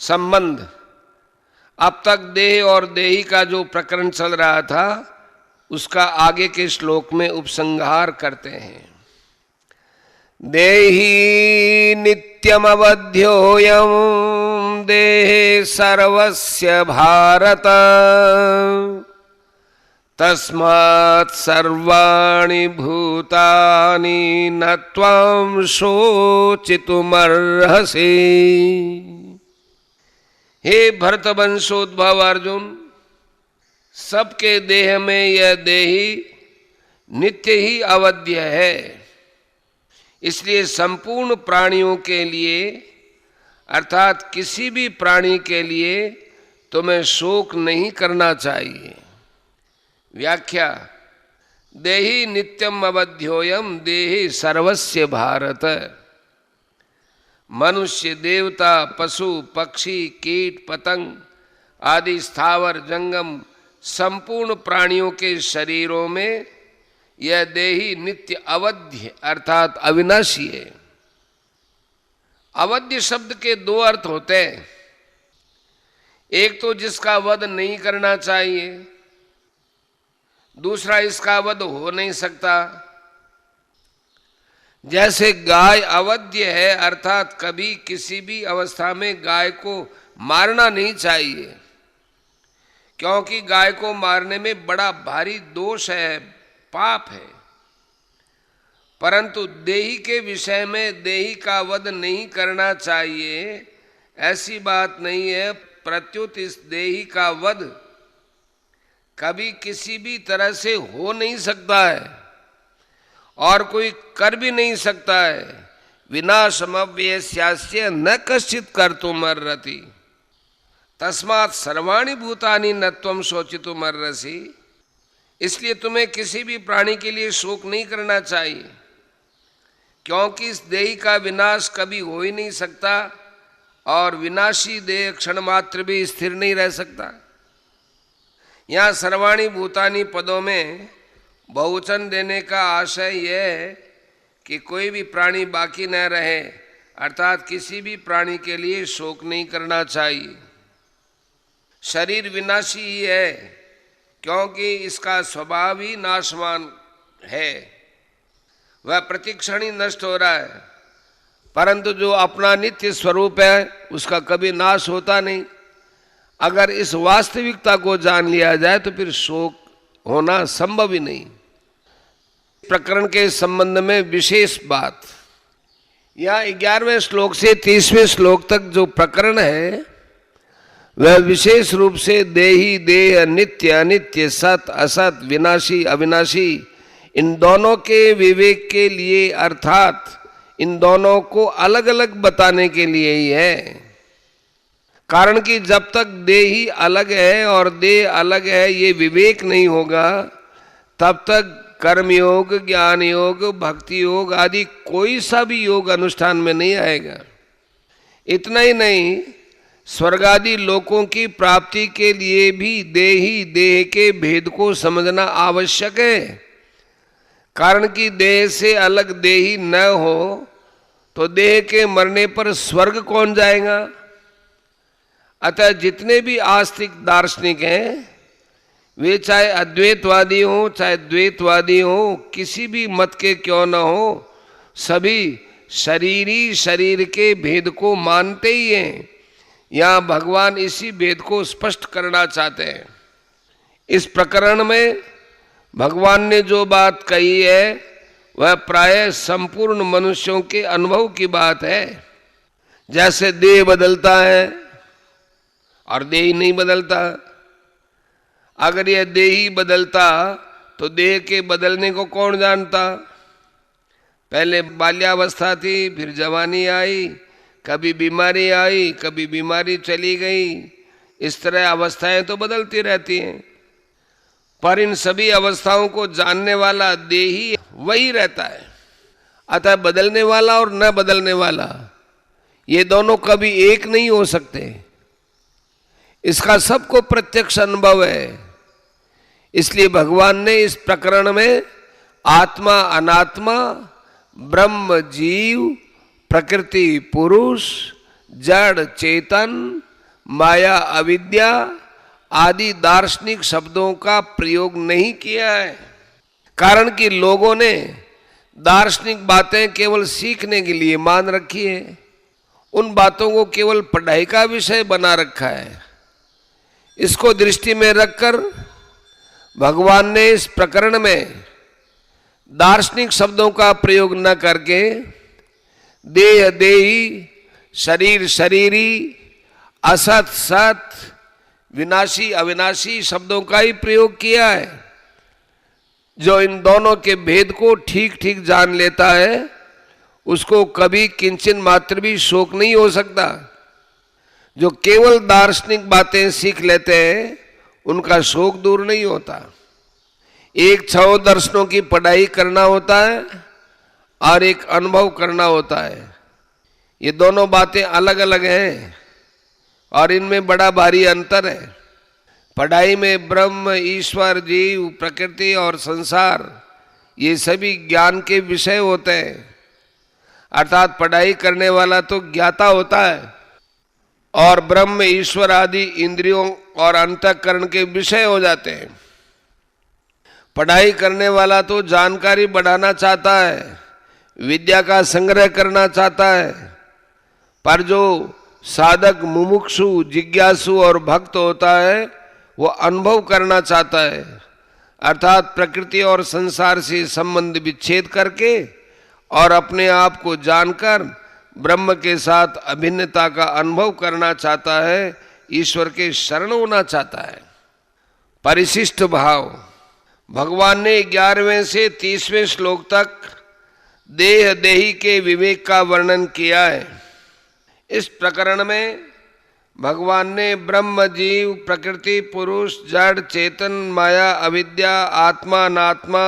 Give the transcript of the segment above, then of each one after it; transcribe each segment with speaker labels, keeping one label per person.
Speaker 1: संबंध। अब तक देह और देही का जो प्रकरण चल रहा था उसका आगे के श्लोक में उपसंहार करते हैं। देही नित्यमवध्योऽयं देहे सर्वस्य भारत तस्मात् सर्वाणि भूतानि न त्वं शोचितुमर्हसि। हे भरत वंशोद्भव अर्जुन, सबके देह में यह देही नित्य ही अवध्य है, इसलिए संपूर्ण प्राणियों के लिए अर्थात किसी भी प्राणी के लिए तुम्हें शोक नहीं करना चाहिए। व्याख्या। देहि नित्यम अवध्योयम देहि सर्वस्य भारत। मनुष्य, देवता, पशु, पक्षी, कीट, पतंग आदि स्थावर जंगम संपूर्ण प्राणियों के शरीरों में यह देही नित्य अवध्य अर्थात अविनाशी है। अवध्य शब्द के दो अर्थ होते हैं। एक तो जिसका वध नहीं करना चाहिए, दूसरा इसका वध हो नहीं सकता। जैसे गाय अवध्य है अर्थात कभी किसी भी अवस्था में गाय को मारना नहीं चाहिए, क्योंकि गाय को मारने में बड़ा भारी दोष है, पाप है। परंतु देही के विषय में देही का वध नहीं करना चाहिए ऐसी बात नहीं है। प्रत्युत इस देही का वध कभी किसी भी तरह से हो नहीं सकता है और कोई कर भी नहीं सकता है। विनाशमव्ययस्यास्य न कश्चित् कर्तुमर्हति तस्मात् सर्वाणि भूतानि न त्वं शोचितुमर्हसि। इसलिए तुम्हें किसी भी प्राणी के लिए शोक नहीं करना चाहिए, क्योंकि इस देह का विनाश कभी हो ही नहीं सकता और विनाशी देह क्षण मात्र भी स्थिर नहीं रह सकता। यहाँ सर्वाणि भूतानि पदों में बहुवचन देने का आशय यह है कि कोई भी प्राणी बाकी न रहे, अर्थात किसी भी प्राणी के लिए शोक नहीं करना चाहिए। शरीर विनाशी ही है, क्योंकि इसका स्वभाव ही नाशवान है, वह प्रतिक्षण ही नष्ट हो रहा है। परंतु जो अपना नित्य स्वरूप है उसका कभी नाश होता नहीं। अगर इस वास्तविकता को जान लिया जाए तो फिर शोक होना संभव ही नहीं। प्रकरण के संबंध में विशेष बात, यहाँ 11वें श्लोक से 30वें श्लोक तक जो प्रकरण है वह विशेष रूप से देही देह, नित्य अनित्य, सत असत, विनाशी अविनाशी, इन दोनों के विवेक के लिए अर्थात इन दोनों को अलग अलग बताने के लिए ही है। कारण कि जब तक देही अलग है और देह अलग है ये विवेक नहीं होगा, तब तक कर्म योग, ज्ञान योग, भक्ति योग आदि कोई सा भी योग अनुष्ठान में नहीं आएगा। इतना ही नहीं, स्वर्ग आदि लोकों की प्राप्ति के लिए भी देही देह के भेद को समझना आवश्यक है। कारण कि देह से अलग देही न हो तो देह के मरने पर स्वर्ग कौन जाएगा। अतः जितने भी आस्तिक दार्शनिक हैं, वे चाहे अद्वैतवादी हो चाहे द्वैतवादी हो, किसी भी मत के क्यों न हो, सभी शरीरी शरीर के भेद को मानते ही हैं। यहाँ भगवान इसी भेद को स्पष्ट करना चाहते हैं। इस प्रकरण में भगवान ने जो बात कही है वह प्रायः संपूर्ण मनुष्यों के अनुभव की बात है। जैसे देह बदलता है और देह नहीं बदलता। अगर यह देह ही बदलता तो देह के बदलने को कौन जानता। पहले बाल्यावस्था थी, फिर जवानी आई, कभी बीमारी आई, कभी बीमारी चली गई। इस तरह अवस्थाएं तो बदलती रहती हैं, पर इन सभी अवस्थाओं को जानने वाला देही वही रहता है। अतः बदलने वाला और न बदलने वाला ये दोनों कभी एक नहीं हो सकते। इसका सबको प्रत्यक्ष अनुभव है। इसलिए भगवान ने इस प्रकरण में आत्मा अनात्मा, ब्रह्म जीव, प्रकृति पुरुष, जड़ चेतन, माया, अविद्या आदि दार्शनिक शब्दों का प्रयोग नहीं किया है। कारण कि लोगों ने दार्शनिक बातें केवल सीखने के लिए मान रखी है, उन बातों को केवल पढ़ाई का विषय बना रखा है। इसको दृष्टि में रखकर भगवान ने इस प्रकरण में दार्शनिक शब्दों का प्रयोग न करके देह देही, शरीर शरीरी, असत सत, विनाशी अविनाशी शब्दों का ही प्रयोग किया है। जो इन दोनों के भेद को ठीक ठीक जान लेता है उसको कभी किंचन मात्र भी शोक नहीं हो सकता। जो केवल दार्शनिक बातें सीख लेते हैं उनका शोक दूर नहीं होता। एक 6 दर्शनों की पढ़ाई करना होता है और एक अनुभव करना होता है। ये दोनों बातें अलग अलग हैं और इनमें बड़ा भारी अंतर है। पढ़ाई में ब्रह्म, ईश्वर, जीव, प्रकृति और संसार ये सभी ज्ञान के विषय होते हैं। अर्थात पढ़ाई करने वाला तो ज्ञाता होता है और ब्रह्म, ईश्वर आदि इंद्रियों और अंतःकरण के विषय हो जाते हैं। पढ़ाई करने वाला तो जानकारी बढ़ाना चाहता है, विद्या का संग्रह करना चाहता है, पर जो साधक, मुमुक्षु, जिज्ञासु और भक्त होता है वो अनुभव करना चाहता है। अर्थात प्रकृति और संसार से संबंध विच्छेद करके और अपने आप को जानकर ब्रह्म के साथ अभिन्नता का अनुभव करना चाहता है, ईश्वर के शरण होना चाहता है। परिशिष्ट भाव भगवान ने 11वें से 30वें श्लोक तक देह देही के विवेक का वर्णन किया है। इस प्रकरण में भगवान ने ब्रह्म, जीव, प्रकृति, पुरुष, जड़, चेतन, माया, अविद्या, आत्मा, अनात्मा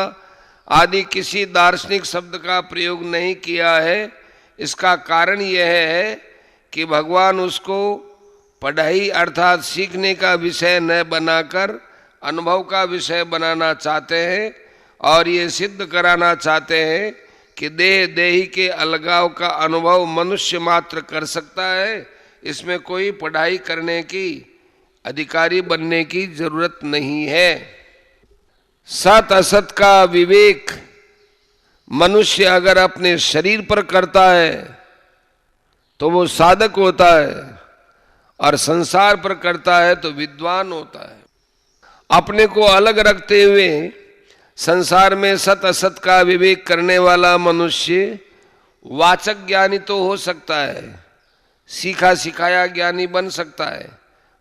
Speaker 1: आदि किसी दार्शनिक शब्द का प्रयोग नहीं किया है। इसका कारण यह है कि भगवान उसको पढ़ाई अर्थात सीखने का विषय न बनाकर अनुभव का विषय बनाना चाहते हैं और ये सिद्ध कराना चाहते हैं कि देह देही के अलगाव का अनुभव मनुष्य मात्र कर सकता है। इसमें कोई पढ़ाई करने की, अधिकारी बनने की जरूरत नहीं है। सत असत का विवेक मनुष्य अगर अपने शरीर पर करता है तो वो साधक होता है और संसार पर करता है तो विद्वान होता है। अपने को अलग रखते हुए संसार में सत असत का विवेक करने वाला मनुष्य वाचक ज्ञानी तो हो सकता है, सीखा सिखाया ज्ञानी बन सकता है,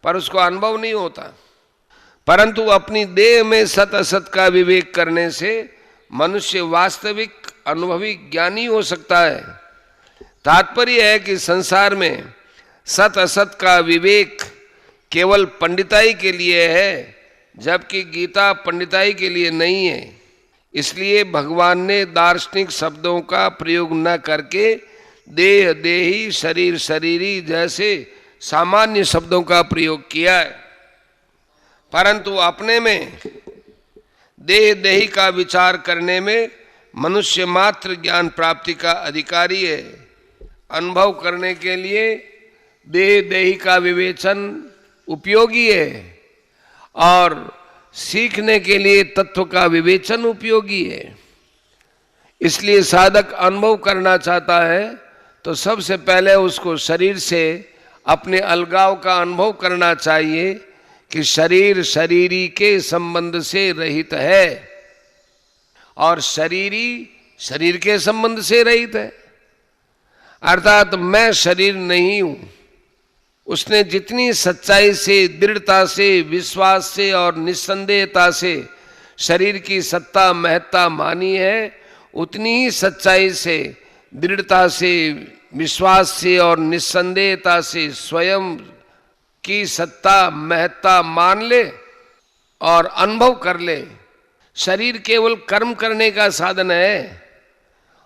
Speaker 1: पर उसको अनुभव नहीं होता। परंतु अपनी देह में सत असत का विवेक करने से मनुष्य वास्तविक अनुभवी ज्ञानी हो सकता है। तात्पर्य है कि संसार में सत असत का विवेक केवल पंडिताई के लिए है, जबकि गीता पंडिताई के लिए नहीं है। इसलिए भगवान ने दार्शनिक शब्दों का प्रयोग न करके देह देही, शरीर शरीरी जैसे सामान्य शब्दों का प्रयोग किया है। परंतु अपने में देह देही का विचार करने में मनुष्य मात्र ज्ञान प्राप्ति का अधिकारी है। अनुभव करने के लिए देह देही का विवेचन उपयोगी है और सीखने के लिए तत्व का विवेचन उपयोगी है। इसलिए साधक अनुभव करना चाहता है तो सबसे पहले उसको शरीर से अपने अलगाव का अनुभव करना चाहिए कि शरीर शरीरी के संबंध से रहित है और शरीरी शरीर के संबंध से रहित है। अर्थात मैं शरीर नहीं हूं। उसने जितनी सच्चाई से, दृढ़ता से, विश्वास से और निस्संदेहता से शरीर की सत्ता महत्ता मानी है, उतनी ही सच्चाई से, दृढ़ता से, विश्वास से और निस्संदेहता से स्वयं की सत्ता महत्ता मान ले और अनुभव कर ले। शरीर केवल कर्म करने का साधन है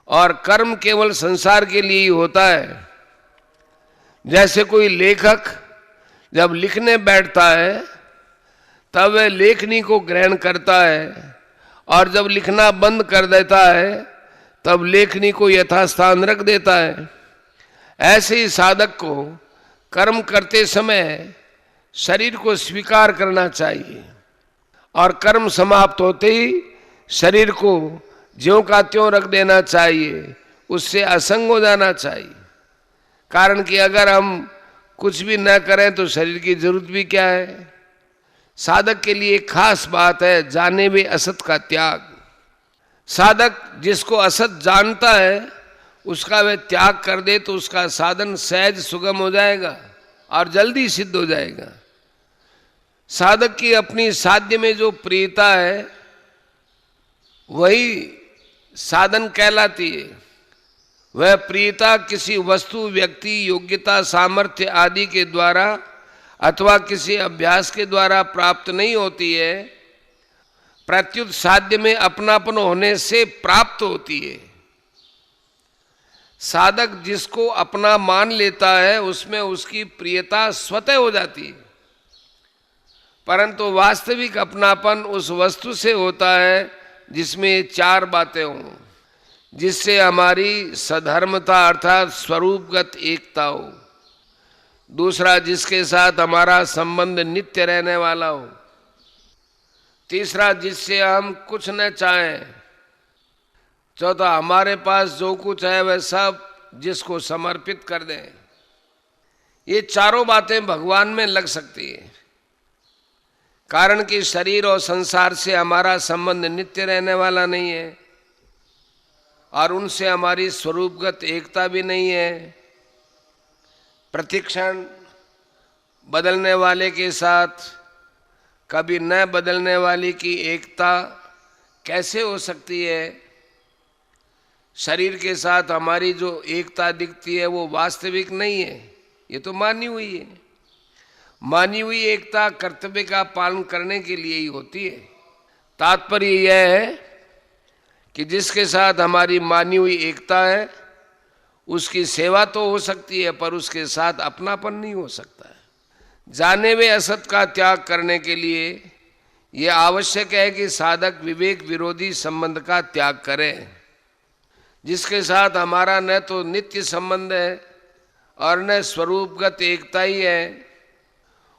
Speaker 1: और कर्म केवल संसार के लिए ही होता है। जैसे कोई लेखक जब लिखने बैठता है तब वह लेखनी को ग्रहण करता है और जब लिखना बंद कर देता है तब लेखनी को यथास्थान रख देता है। ऐसे ही साधक को कर्म करते समय शरीर को स्वीकार करना चाहिए और कर्म समाप्त होते ही शरीर को ज्यों का त्यों रख देना चाहिए, उससे असंग हो जाना चाहिए। कारण कि अगर हम कुछ भी न करें तो शरीर की जरूरत भी क्या है। साधक के लिए खास बात है जाने में असत का त्याग। साधक जिसको असत जानता है उसका वह त्याग कर दे तो उसका साधन सहज सुगम हो जाएगा और जल्दी सिद्ध हो जाएगा। साधक की अपनी साध्य में जो प्रियता है वही साधन कहलाती है। वह प्रियता किसी वस्तु, व्यक्ति, योग्यता, सामर्थ्य आदि के द्वारा अथवा किसी अभ्यास के द्वारा प्राप्त नहीं होती है, प्रत्युत साध्य में अपनापन होने से प्राप्त होती है। साधक जिसको अपना मान लेता है उसमें उसकी प्रियता स्वतः हो जाती है, परंतु वास्तविक अपनापन उस वस्तु से होता है जिसमें चार बातें हों, जिससे हमारी सधर्मता अर्थात स्वरूपगत एकता हो। दूसरा, जिसके साथ हमारा संबंध नित्य रहने वाला हो। तीसरा, जिससे हम कुछ न चाहें। चौथा, हमारे पास जो कुछ है वह सब जिसको समर्पित कर दें। ये चारों बातें भगवान में लग सकती है, कारण कि शरीर और संसार से हमारा संबंध नित्य रहने वाला नहीं है और उनसे हमारी स्वरूपगत एकता भी नहीं है। प्रतिक्षण बदलने वाले के साथ कभी न बदलने वाली की एकता कैसे हो सकती है। शरीर के साथ हमारी जो एकता दिखती है वो वास्तविक नहीं है, ये तो मानी हुई है। मानी हुई एकता कर्तव्य का पालन करने के लिए ही होती है। तात्पर्य यह है कि जिसके साथ हमारी मानी हुई एकता है उसकी सेवा तो हो सकती है पर उसके साथ अपनापन नहीं हो सकता है। जाने वे असत का त्याग करने के लिए यह आवश्यक है कि साधक विवेक विरोधी संबंध का त्याग करे। जिसके साथ हमारा न तो नित्य संबंध है और न स्वरूपगत एकता ही है,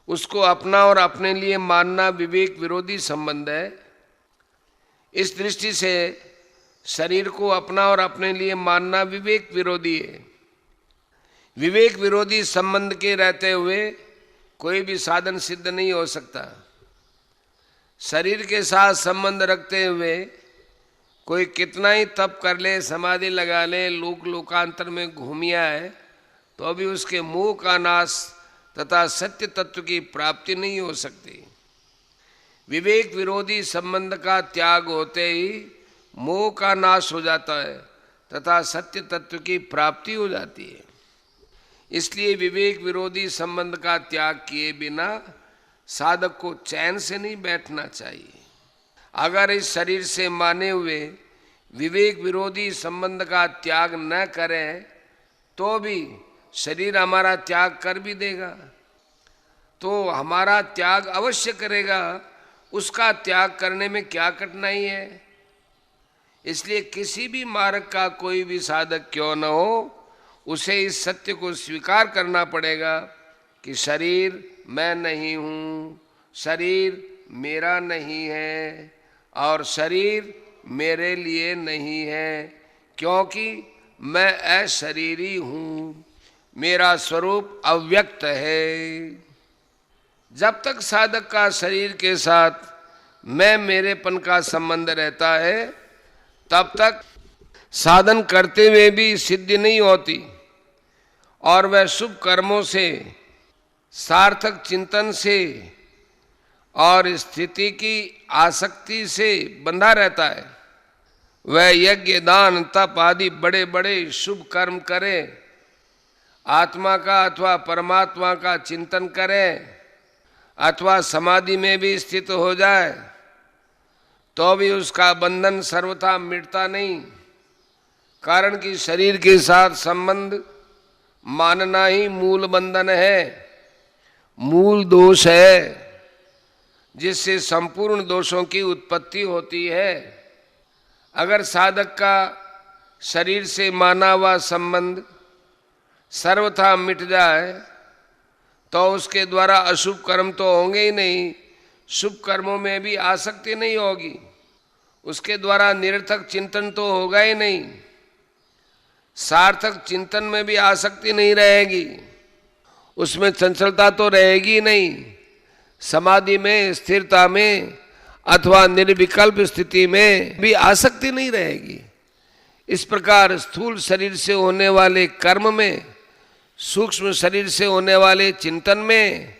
Speaker 1: उसको अपना और अपने लिए मानना विवेक विरोधी संबंध है। इस दृष्टि से शरीर को अपना और अपने लिए मानना विवेक विरोधी है। विवेक विरोधी संबंध के रहते हुए कोई भी साधन सिद्ध नहीं हो सकता। शरीर के साथ संबंध रखते हुए कोई कितना ही तप कर ले, समाधि लगा ले, लोकांतर में घूमिया है, तो अभी उसके मोह का नाश तथा सत्य तत्व की प्राप्ति नहीं हो सकती। विवेक विरोधी संबंध का त्याग होते ही मोह का नाश हो जाता है तथा सत्य तत्व की प्राप्ति हो जाती है। इसलिए विवेक विरोधी संबंध का त्याग किए बिना साधक को चैन से नहीं बैठना चाहिए। अगर इस शरीर से माने हुए विवेक विरोधी संबंध का त्याग न करें तो भी शरीर हमारा त्याग कर भी देगा, तो हमारा त्याग अवश्य करेगा। उसका त्याग करने में क्या कठिनाई है। इसलिए किसी भी मार्ग का कोई भी साधक क्यों न हो, उसे इस सत्य को स्वीकार करना पड़ेगा कि शरीर मैं नहीं हूँ, शरीर मेरा नहीं है और शरीर मेरे लिए नहीं है, क्योंकि मैं अशरीरी हूँ, मेरा स्वरूप अव्यक्त है। जब तक साधक का शरीर के साथ मैं मेरेपन का संबंध रहता है तब तक साधन करते हुए भी सिद्धि नहीं होती और वह शुभ कर्मों से, सार्थक चिंतन से और स्थिति की आसक्ति से बंधा रहता है। वह यज्ञ, दान, तप आदि बड़े बड़े शुभ कर्म करे, आत्मा का अथवा परमात्मा का चिंतन करे अथवा समाधि में भी स्थित हो जाए तो भी उसका बंधन सर्वथा मिटता नहीं। कारण कि शरीर के साथ संबंध मानना ही मूल बंधन है, मूल दोष है, जिससे संपूर्ण दोषों की उत्पत्ति होती है। अगर साधक का शरीर से माना हुआ संबंध सर्वथा मिट जाए तो उसके द्वारा अशुभ कर्म तो होंगे ही नहीं, शुभ कर्मों में भी आसक्ति नहीं होगी, उसके द्वारा निरर्थक चिंतन तो होगा ही नहीं, सार्थक चिंतन में भी आसक्ति नहीं रहेगी, उसमें चंचलता तो रहेगी नहीं, समाधि में, स्थिरता में अथवा निर्विकल्प स्थिति में भी आसक्ति नहीं रहेगी। इस प्रकार स्थूल शरीर से होने वाले कर्म में, सूक्ष्म शरीर से होने वाले चिंतन में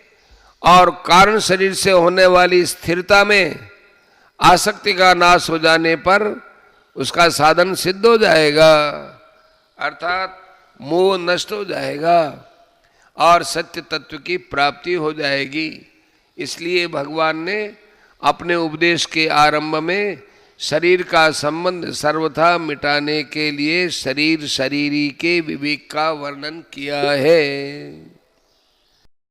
Speaker 1: और कारण शरीर से होने वाली स्थिरता में आसक्ति का नाश हो जाने पर उसका साधन सिद्ध हो जाएगा, अर्थात मोह नष्ट हो जाएगा और सत्य तत्व की प्राप्ति हो जाएगी। इसलिए भगवान ने अपने उपदेश के आरंभ में शरीर का संबंध सर्वथा मिटाने के लिए शरीर शरीरी के विवेक का वर्णन किया है।